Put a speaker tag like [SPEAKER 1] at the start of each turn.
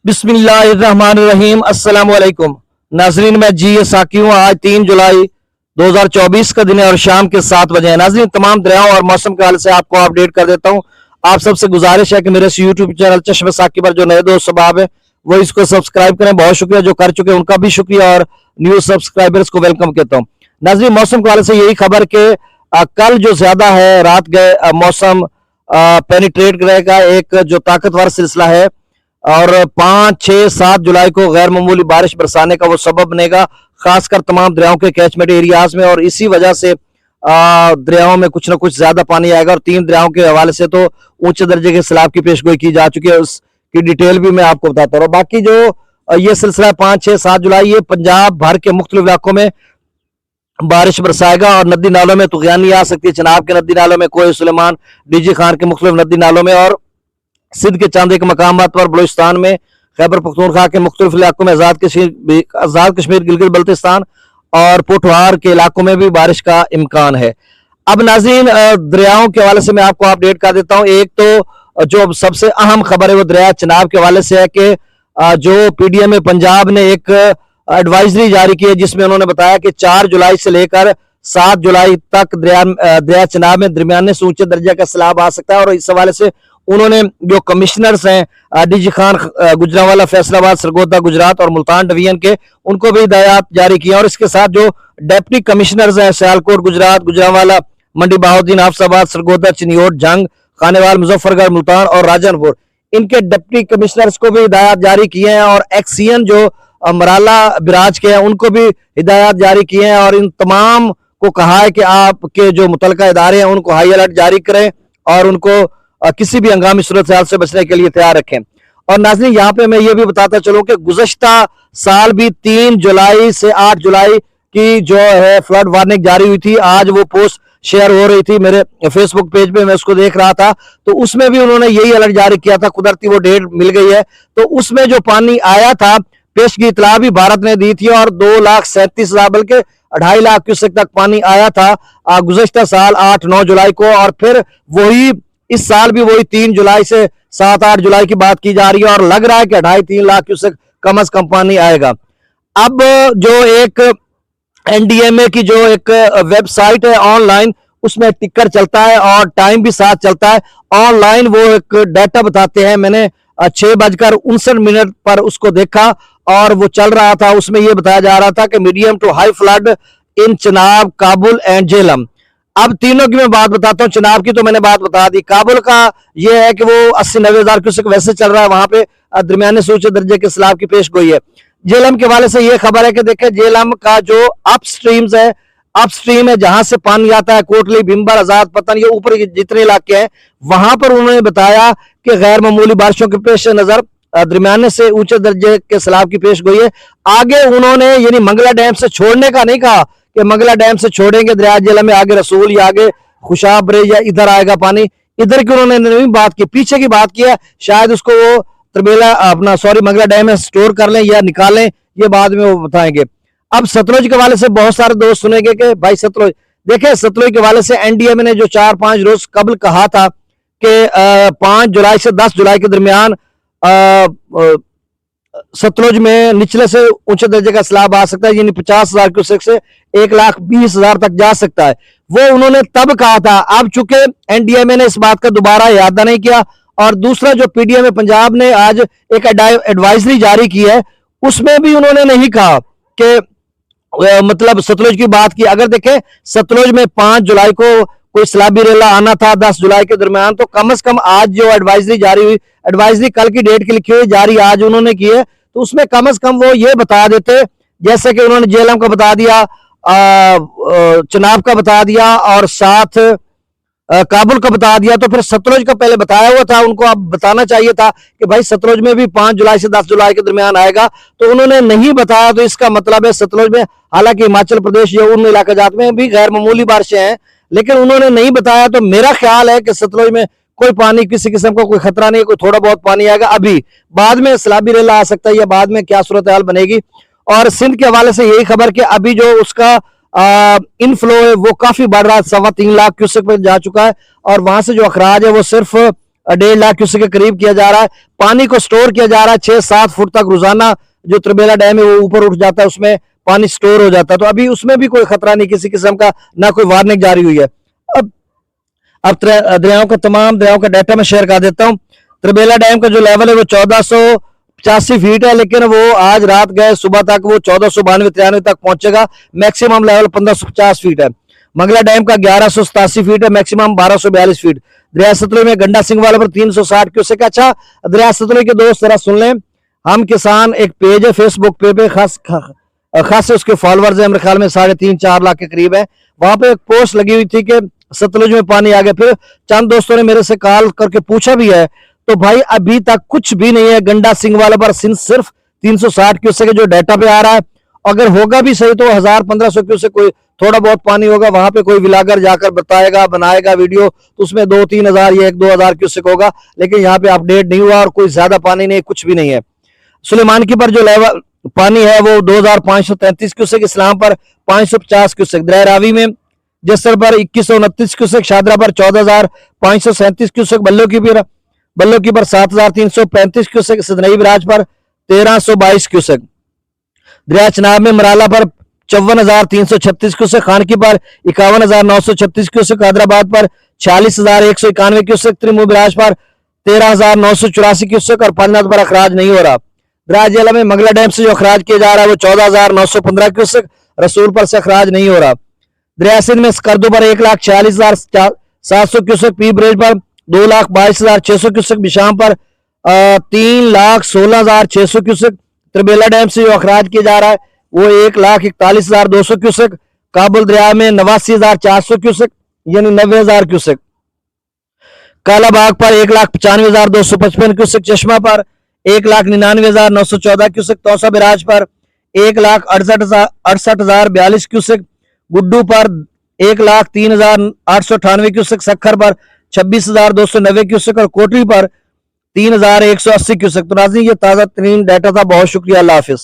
[SPEAKER 1] बिस्मिल्लाहिर्रहमानिर्रहीम। अस्सलाम वालेकुम नाजरीन, मैं जी ए साकी हूँ। आज 3 जुलाई 2024 का दिन है और शाम के 7 बजे है। नाजरीन, तमाम दरियाओं और मौसम के हाल से आपको अपडेट कर देता हूँ। आप सबसे गुजारिश है कि मेरे यूट्यूब चैनल चश्मे साकी पर जो नए दोस्त सबाब है वो इसको सब्सक्राइब करें। बहुत शुक्रिया, जो कर चुके हैं उनका भी शुक्रिया और न्यू सब्सक्राइबर्स को वेलकम कहता हूँ। नाजरीन, मौसम के हाल से यही खबर के कल जो ज्यादा है रात गए मौसम पेनिट्रेट करेगा एक जो ताकतवर सिलसिला है और 5, 6, 7 जुलाई को गैर मामूली बारिश बरसाने का वो सबब बनेगा, खासकर तमाम दरियाओं के कैचमेंट एरियाज में। और इसी वजह से दरियाओं में कुछ ना कुछ ज्यादा पानी आएगा और 3 दरियाओं के हवाले से तो ऊंचे दर्जे के सैलाब की पेशगोई की जा चुकी है, उसकी डिटेल भी मैं आपको बताता हूँ। बाकी जो ये सिलसिला 5, 6, 7 जुलाई ये पंजाब भर के मुख्तलिफ इलाकों में बारिश बरसाएगा और नदी नालों में तुगयानी आ सकती है। चनाब के नदी नालों में, कोई सुलेमान, डीजी खान के मुख्तलिफ नदी नालों में और सिंध के चंद एक मकाम पर, बलूचिस्तान में, खैबर पख्तूनख्वा के मुख्तलिफ इलाकों में, आजाद कश्मीर, गिलगित बल्तिस्तान और पोठवार के इलाकों में भी बारिश का इम्कान है। अब नाज़रीन, दरियाओं के हवाले से मैं आपको अपडेट कर देता हूँ। एक तो जो सबसे अहम खबर है वो दरिया चनाब के हवाले से है कि जो पीडीएम पंजाब ने एक एडवाइजरी जारी की है जिसमें उन्होंने बताया कि 4 जुलाई से लेकर 7 जुलाई तक दरिया चनाब में दरमियाने से ऊंचे दर्जे का सैलाब आ सकता है। और इस हवाले से उन्होंने जो कमिश्नर्स हैं डीजी खान गुजरांवाला, फैसलाबाद, सरगोदा गुजरात और मुल्तान डिवीजन के, उनको भी हिदायत जारी की और इसके साथ जो डेप्टी कमिश्नर्स हैं सियालकोट गुजरात, गुजरांवाला, मंडी बहाउद्दीन, हाफसाबाद, सरगोदा, चिन्योट, जंग, खानेवाल, मुजफ्फरगढ़, मुल्तान और राजनपुर, इनके डिप्टी कमिश्नर्स को भी हिदायत जारी किए हैं और एक्सीएन जो मराला बिराज के हैं उनको भी हिदायत जारी किए हैं और इन तमाम को कहा है कि आपके जो मुतलका इदारे हैं उनको हाई अलर्ट जारी करें और उनको किसी भी हंगामी सूरत हाल से बचने के लिए तैयार रखें। और नाज़रीन, यहाँ पे मैं ये भी बताता चलूं कि गुज़श्ता साल भी 3 जुलाई से 8 जुलाई की जो है फ्लड वार्निंग जारी हुई थी। आज वो पोस्ट शेयर हो रही थी मेरे फेसबुक पेज पे, मैं उसको देख रहा था तो उसमें भी उन्होंने यही अलर्ट जारी किया था। कुदरती वो डेट मिल गई है तो उसमें जो पानी आया था, पेशगी इतला भी भारत ने दी थी और 2,37,000 बल्कि 2.5 लाख क्यूसेक तक पानी आया था गुज़श्ता साल 8-9 जुलाई को। और फिर वही इस साल भी वही 3 जुलाई से 7-8 जुलाई की बात की जा रही है और लग रहा है कि 2.5-3 लाख क्यूसेक कम से कम पानी आएगा। अब जो एक एनडीएमए की जो एक वेबसाइट है ऑनलाइन, उसमें टिकर चलता है और टाइम भी साथ चलता है। ऑनलाइन वो एक डाटा बताते हैं। मैंने 6:59 पर उसको देखा और वो चल रहा था। उसमें ये बताया जा रहा था कि medium to high flood in Chenab, Kabul and Jhelum. अब तीनों की मैं बात बताता हूँ। चनाब की तो मैंने बात बता दी। काबुल का ये है कि वो 80-90 हजार क्यूसेक वैसे चल रहा है, वहां पे दरमियाने से ऊंचे दर्जे के सैलाब की पेश गोई है। जेलम के वाले से ये खबर है कि देखें, जेलम का जो अपस्ट्रीम है जहां से पानी आता है, कोटली, भिम्बर, आजाद, पतन, ये ऊपर जितने इलाके हैं वहां पर उन्होंने बताया कि गैर मामूली बारिशों के पेश नजर दरमियाने से ऊंचे दर्जे के सैलाब की पेश गोई है। आगे उन्होंने यानी मंगला डैम से छोड़ने का नहीं कहा कि मंगला डैम से छोड़ेंगे दरिया जेलम में, आगे रसूल या आगे खुशाबरे या इधर आएगा पानी, इधर की उन्होंने नहीं बात की, पीछे की बात की है। शायद उसको वो तरबेला मंगला डैम में स्टोर कर लें या निकालें, ये बाद में वो बताएंगे। अब सतलुज के वाले से बहुत सारे दोस्त सुनेंगे कि भाई सतलुज, देखे सतलुज के वाले से एनडीएमए ने जो 4-5 रोज कबल कहा था कि 5 जुलाई से 10 जुलाई के दरमियान सतलुज में निचले से ऊंचे दर्जे का सैलाब आ सकता है, यानी 50,000 क्यूसेक से 1,20,000 तक जा सकता है, वो उन्होंने तब कहा था। अब चूंकि एनडीएमए ने इस बात का दोबारा याद नहीं किया और दूसरा जो पीडीएम पंजाब ने आज एक एडवाइजरी जारी की है उसमें भी उन्होंने नहीं कहा कि मतलब सतलुज की बात की। अगर देखें सतलुज में 5 जुलाई को कोई सैलाबी रेला आना था 10 जुलाई के दरमियान, तो कम से कम आज जो एडवाइजरी जारी हुई, एडवाइजरी कल की डेट की लिखी हुई, जारी आज उन्होंने की है, तो उसमें कम से कम वो ये बता देते, जैसे कि उन्होंने जेलम का बता दिया, चनाब का बता दिया और साथ काबुल का बता दिया, तो फिर सतलुज का पहले बताया हुआ था, उनको अब बताना चाहिए था कि भाई सतलुज में भी 5 जुलाई से 10 जुलाई के दरमियान आएगा, तो उन्होंने नहीं बताया। तो इसका मतलब है सतलुज में, हालांकि हिमाचल प्रदेश या उन इलाका जात में भी गैर मामूली बारिशें हैं, लेकिन उन्होंने नहीं बताया। तो मेरा ख्याल है कि सतलुज में कोई पानी, किसी किस्म का कोई खतरा नहीं, कोई थोड़ा बहुत पानी आएगा। अभी बाद में सैलाबी रेला आ सकता है या बाद में क्या सूरत हाल बनेगी। और सिंध के हवाले से यही खबर कि अभी जो उसका इनफ्लो है वो काफी बढ़ रहा है, 3.25 लाख क्यूसेक पर जा चुका है और वहां से जो अखराज है वो सिर्फ 1.5 लाख क्यूसेक के करीब किया जा रहा है। पानी को स्टोर किया जा रहा है 6-7 फुट तक रोजाना। जो त्रिबेला डैम है वो ऊपर उठ जाता है, उसमें पानी स्टोर हो जाता है। तो अभी उसमें भी कोई खतरा नहीं किसी किस्म का, ना कोई वार्निंग जारी हुई है। अब दरियाओं का तमाम दरियाओं का डाटा मैं शेयर कर देता हूँ। त्रिबेला डैम का जो लेवल है वो 1485 फीट है, लेकिन वो आज रात गए सुबह तक वो 1492-93 तक पहुंचेगा। मैक्सिमम लेवल 1550 फीट है। मंगला डैम का 1187 फीट है, मैक्सिमम 1242 फीट। दरिया सतलुज में गंडा सिंह वाले पर 360 क्यूसेक। अच्छा, दरिया सतलुज के दोस्त जरा सुन लें, हम किसान एक पेज है फेसबुक पे खास उसके फॉलोअर्स है, मेरे ख्याल में 3.5-4 लाख के करीब है। वहां पे एक पोस्ट लगी हुई थी कि सतलुज में पानी आ गया। फिर चंद दोस्तों ने मेरे से कॉल करके पूछा भी है, तो भाई अभी तक कुछ भी नहीं है। गंडा सिंह वाले पर सिर्फ 360 क्यूसेक जो डाटा पे आ रहा है। अगर होगा भी सही तो 1000-1500 क्यूसेक कोई थोड़ा बहुत पानी होगा। वहां पे कोई विलागर जाकर बताएगा, बनाएगा वीडियो, तो उसमें 2-3 हजार या 1-2 हजार क्यूसेक होगा। लेकिन यहाँ पे अपडेट नहीं हुआ और कोई ज्यादा पानी नहीं, कुछ भी नहीं है। सुलेमान की पर जो लेवल पानी है वो 2533 क्यूसेक, इस्लाम पर 550 क्यूसेक, दरिया रावी में जसर पर 2129 क्यूसेक, शादरा पर 14537 क्यूसेक, बल्लो की पर 7335 क्यूसेक, सदनई बराज पर 1322 क्यूसेक, दरिया चनाब में मराला पर 54,336 क्यूसेक, खान की पर 51,936 क्यूसेक, हैदराबाद पर 46,191 क्यूसेक, त्रिमू बराज पर 13,984 क्यूसेक और पानीनाथ पर अखराज नहीं हो रहा। दरिया जिला में मंगला डैम से जो अखराज किया जा रहा है वो 14,915 क्यूसेक, रसूलपुर से अखराज नहीं हो रहा। दरिया सिंध में स्कर्दू पर 1,46,700 क्यूसेक, पी ब्रिज पर 2,22,600 क्यूसेक, बिशाम पर 3,16,600 क्यूसेक। त्रिबेला डैम से जो अखराज किया जा रहा है वो 1,41,200 क्यूसेक। काबुल दरिया में 89,400 क्यूसेक यानी 90,000 क्यूसेक। कालाबाग पर 1,95,255 क्यूसेक, चश्मा पर 1,99,914 क्यूसेक, तौसा बिराज पर 1,68,042 क्यूसेक, गुड्डू पर 1,03,898 क्यूसेक, सखर पर 26,290 क्यूसेक और कोटरी पर 3,180 क्यूसेक। तो नाज़रीन ये ताज़ा तरीन डाटा था। बहुत शुक्रिया, अल्लाह हाफिज।